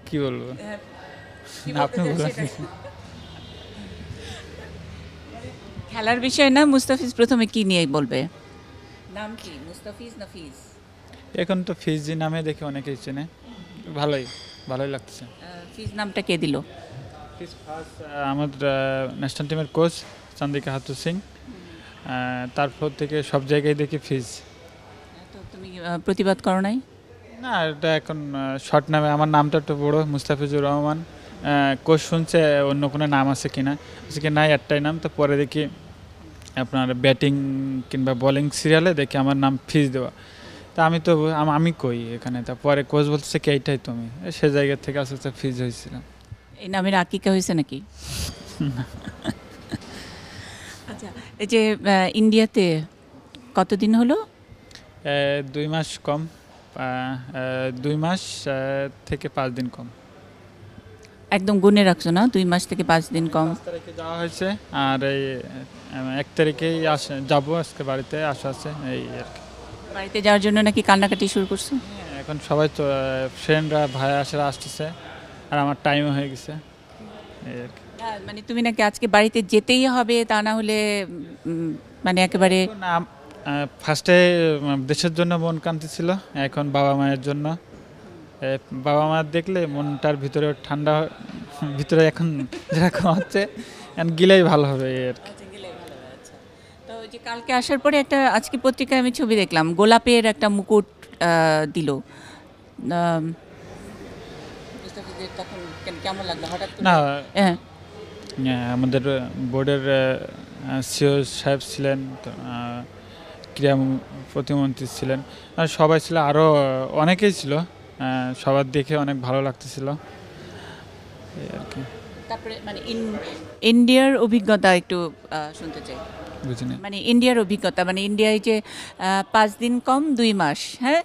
কি বলবো, কি না, বলতে আপনি চান বলেন। সেটা? খেলার বিষয় না, মুস্তাফিজ প্রথমে কি নিয়ে বলবে? নাম কি, মুস্তাফিজ না ফিজ? এখন তো ফিজি নামে দেখে অনেকেই চেনে, ভালোই ভালোই লাগছে। ফিজ নামটা কে দিল? ফিজ ফার্স্ট আমাদের ন্যাশনাল টিমের কোচ চন্দ্রিকা হাতু সিং, তারপর থেকে সব জায়গায় দেখি ফিজ। তো তুমি প্রতিবাদ করো নাই? না, এটা এখন শর্ট নামে, আমার নামটা একটু বড়, মুস্তাফিজুর রহমান। কোচ শুনছে অন্য কোনো নাম আছে কিনা, আজকে নাই একটাই নাম, তো পরে দেখি আপনার ব্যাটিং কিংবা বোলিং সিরিয়ালে দেখি আমার নাম ফিজ দেওয়া। তা আমি তো আমি কই এখানে, তারপরে কোচ বলতেছে কি এইটাই তুমি, সে জায়গা থেকে আস্তে আস্তে ফিজ হয়েছিল। এই নামের আকিকা হয়েছে নাকি? আচ্ছা, এই যে ইন্ডিয়াতে কতদিন হলো? 2 মাস কম, 2 মাস থেকে 5 দিন কম। একদম গুনে রাখছো না, 2 মাস থেকে 5 দিন কম? 5 তারিখে যাওয়া হয়েছে, আর এই 1 তারিখেই যাবো, আজকে বাড়িতে আসা আছে এই আর কি। বাড়িতে যাওয়ার জন্য নাকি কান্নাকাটি শুরু করছো? এখন সবাই তো ফ্রেন্ডরা ভাই আসারা আসতেছে, আর আমার টাইমও হয়ে গেছে এই আর কি। মানে তুমি নাকি আজকে বাড়িতে যেতেই হবে, তা না হলে মানে একেবারে। ফার্স্টে দেশের জন্য মন কান্তি ছিল, এখন বাবা মায়ের জন্য। বাবা মা দেখলে মনটার ভিতরে ঠান্ডা ভিতরে এখন যেরকম হচ্ছে, এখন গিলেই ভালো হবে এই আর কি। তো ওই যে কালকে আসার পরে একটা, আজকে পত্রিকায় আমি ছবি দেখলাম, গোলাপের একটা মুকুট দিল। মুস্তাফিজের তখন কেমন লাগলো হঠাৎ করে? না, হ্যাঁ, আমাদের বোর্ডের সিও সাহেব ছিলেন, তো, ক্রীড়া প্রতিমন্ত্রী ছিলেন, আর সবাই ছিল, আরও অনেকেই ছিল, সবার দেখে অনেক ভালো লাগতেছিল এই আর কি। তারপরে মানে ইন্ডিয়ার অভিজ্ঞতা একটু শুনতে চাই। বুঝিনি। মানে ইন্ডিয়ার অভিজ্ঞতা, মানে ইন্ডিয়ায় যে 5 দিন কম 2 মাস, হ্যাঁ।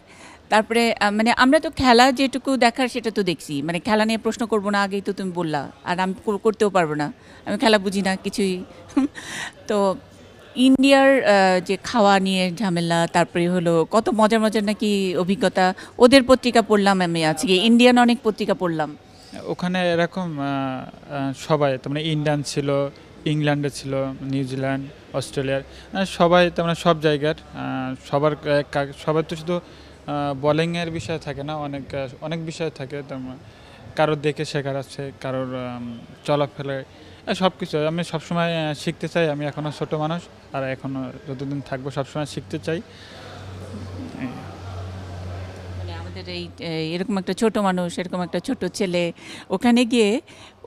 তারপরে মানে আমরা তো খেলা যেটুকু দেখার সেটা তো দেখছি, মানে খেলা নিয়ে প্রশ্ন করবো না, আগেই তো তুমি বললা, আর আমি করতেও পারবো না, আমি খেলা বুঝি না কিছুই। তো ইন্ডিয়ার যে খাওয়া নিয়ে ঝামেলা, তারপরে হলো কত মজার মজার নাকি অভিজ্ঞতা। ওদের পত্রিকা পড়লাম আমি আজকে, ইন্ডিয়ান অনেক পত্রিকা পড়লাম। ওখানে এরকম সবাই, তার মানে ইন্ডিয়ান ছিল, ইংল্যান্ডে ছিল, নিউজিল্যান্ড, অস্ট্রেলিয়ার, সবাই, তার মানে সব জায়গার, সবার তো শুধু বোলিংয়ের বিষয় থাকে না, অনেক অনেক বিষয় থাকে, কারোর দেখে শেখার আছে, কারোর চলাফেরায়, সব কিছু। আমি সবসময় শিখতে চাই, আমি এখনও ছোট মানুষ, আর এখনও যতদিন থাকবো সবসময় শিখতে চাই। মানে আমাদের এই এরকম একটা ছোট মানুষ, এরকম একটা ছোট ছেলে ওখানে গিয়ে,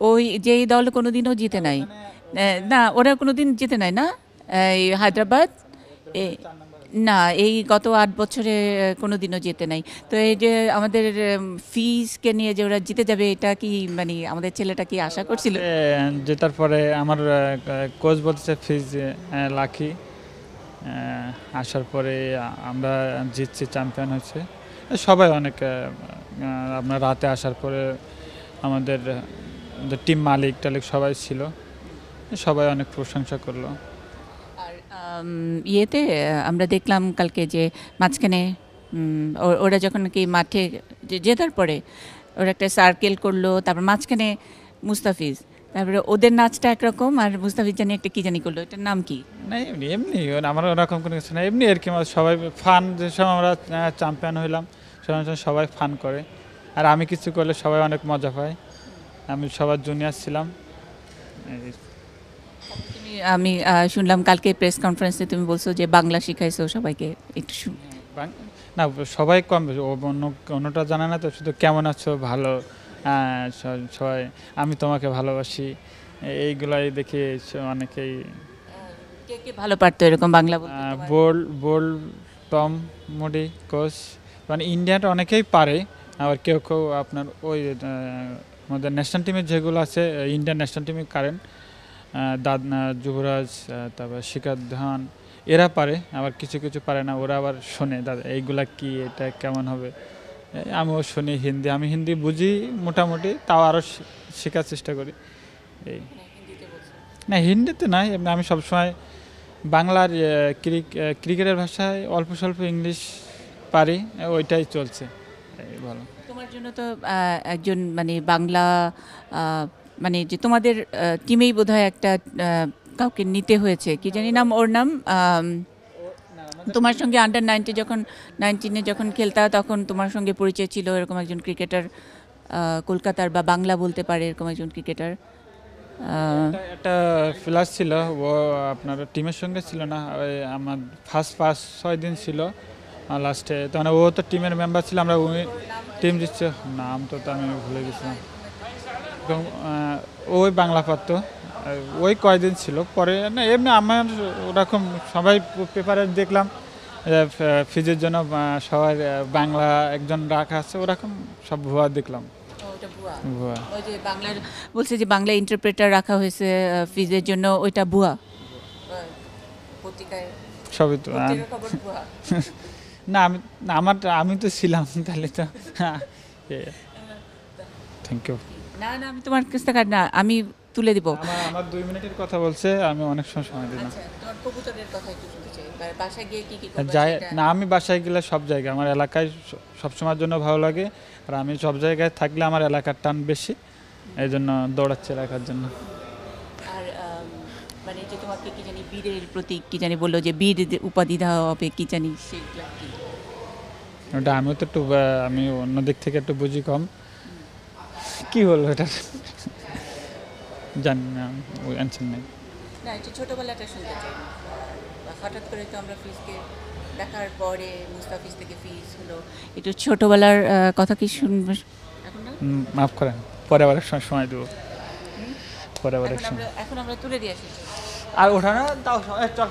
ওই যেই দল কোনোদিনও জিতে নাই, না ওরা কোনোদিন জিতে নাই না, এই হায়দ্রাবাদ, না এই গত 8 বছরে কোনোদিনও জিতে নাই। তো এই যে আমাদের ফিজকে নিয়ে যে ওরা জিতে যাবে, এটা কি মানে আমাদের ছেলেটা কি আশা করছিল? জেতার পরে আমার কোচ বলতেছে ফিজ লাকি, আসার পরে আমরা জিতছি, চ্যাম্পিয়ন হচ্ছে, সবাই অনেক আপনার রাতে আসার পরে আমাদের টিম মালিক টালিক সবাই ছিল, সবাই অনেক প্রশংসা করলো। আর ইয়েতে আমরা দেখলাম কালকে যে মাঝখানে ওরা যখন কি মাঠে জেতার পরে ওরা একটা সার্কেল করলো, তারপর মাঝখানে মুস্তাফিজ, তারপরে ওদের নাচটা একরকম, আর মুস্তাফিজ জানি একটা কি জানি করলো, এটার নাম কি? না, এমনি এমনি আমার ওরকম কোনো কিছু না, এমনি আর কি, আমরা সবাই ফান, যে সময় আমরা চ্যাম্পিয়ন হইলাম সবাই ফান করে, আর আমি কিছু করলে সবাই অনেক মজা পায়, আমি সবার জুনিয়র ছিলাম। তুমি, আমি শুনলাম কালকে প্রেস কনফারেন্সে তুমি বলছো যে বাংলা শিখাইছো সবাইকে, একটু না, সবাই কম বেশি, অন্যটা জানে না তো, শুধু কেমন আছো, ভালো, সবাই আমি তোমাকে ভালোবাসি, এইগুলাই দেখি অনেকেই। কে কে ভালো পারতো এরকম বাংলা বলতে? বোল টম মুডি কোচ, মানে ইন্ডিয়াটা অনেকেই পারে, আবার কেউ কেউ আপনার ওই আমাদের ন্যাশনাল টিমের যেগুলো আছে, ইন্ডিয়ান ন্যাশনাল টিমে কারেন্ট যুবরাজ, তারপর শিখর ধাওয়ান, এরা পারে, আবার কিছু কিছু পারে না, ওরা আবার শোনে, দাদা এইগুলা কি, এটা কেমন হবে, আমিও শুনি হিন্দি, আমি হিন্দি বুঝি মোটামুটি, তাও আরও শেখার চেষ্টা করি এই। না, হিন্দিতে নাই, আমি সবসময় বাংলার ক্রিকেটের ভাষায় অল্প স্বল্প ইংলিশ পারি, ওইটাই চলছে এই ভালো। তোমার জন্য তো একজন মানে বাংলা মানে যে তোমাদের টিমেই বোধহয় একটা কাউকে নিতে হয়েছে, কি জানি নাম, ওর নাম তোমার সঙ্গে আন্ডার 90 যখন 19-এ যখন খেলতা তখন তোমার সঙ্গে পরিচয় ছিল এরকম একজন ক্রিকেটার, কলকাতার বা বাংলা বলতে পারে এরকম একজন ক্রিকেটার। একটা প্লেয়ার ছিল, ও আপনার টিমের সঙ্গে ছিল না, ওই আমার ফার্স্ট 5-6 দিন ছিল লাস্টে, তখন ও তো টিমের মেম্বার ছিল, আমরা ওই টিম দিচ্ছে, নাম তো আমি ভুলে গেছিলাম। এবং ওই বাংলা পারতো, ওই কয়দিন ছিল, পরে না এমনি আমার ওরকম সবাই পেপারে দেখলাম ফিজের জন্য সবাই বাংলা একজন রাখা আছে, ওরকম সব ভুয়া দেখলাম। ভুয়া ওই যে বাংলার বলছে যে বাংলা ইন্টারপ্রেটার রাখা হয়েছে ফিজের জন্য, ওইটা ভুয়া পত্রিকায় সবই তো খবর ভুয়া। না আমি তো ছিলাম তাহলে তো। Thank you. না না, আমি তোমার কাছ থেকে না, আমি তুলে দিব। আমার 2 মিনিটের কথা বলছে, আমি অনেক সময় দিই না। আচ্ছা, তোমার কবুতরের কথা একটু শুনতে চাই, বাসায় গিয়ে কি কি যাই করবে না, আমি বাসায় গেলে সব জায়গায় আমার এলাকায় সবসময়ের জন্য ভালো লাগে, আর আমি সব জায়গায় থাকলে আমার এলাকার টান বেশি, এই জন্য দৌড়াচ্ছি এলাকার জন্য। আর মানে যে তোমাকে কি জানি বীরের প্রতীক কি জানি বললো যে বীর উপাধি দেওয়া হবে কি জানি, সেইগুলা কি? ওটা আমিও তো একটু আমি অন্য দিক থেকে একটু বুঝি কম, কি বলবো এটা জানি না, ওই অ্যান্সার নেই। না, একটু ছোটোবেলাটা শুনতে চাই। হঠাৎ করে তো আমরা ফিজকে দেখার পরে মুস্তাফিজ থেকে ফিজ হলো, একটু ছোটোবেলার কথা কি শুনবে এখন না? মাফ করেন, পরে আবার এক সময় দেবো, পরে আবার এক সময়। এখন আমরা তুলে দিয়ে আসি। আর ওঠা না তাও চল।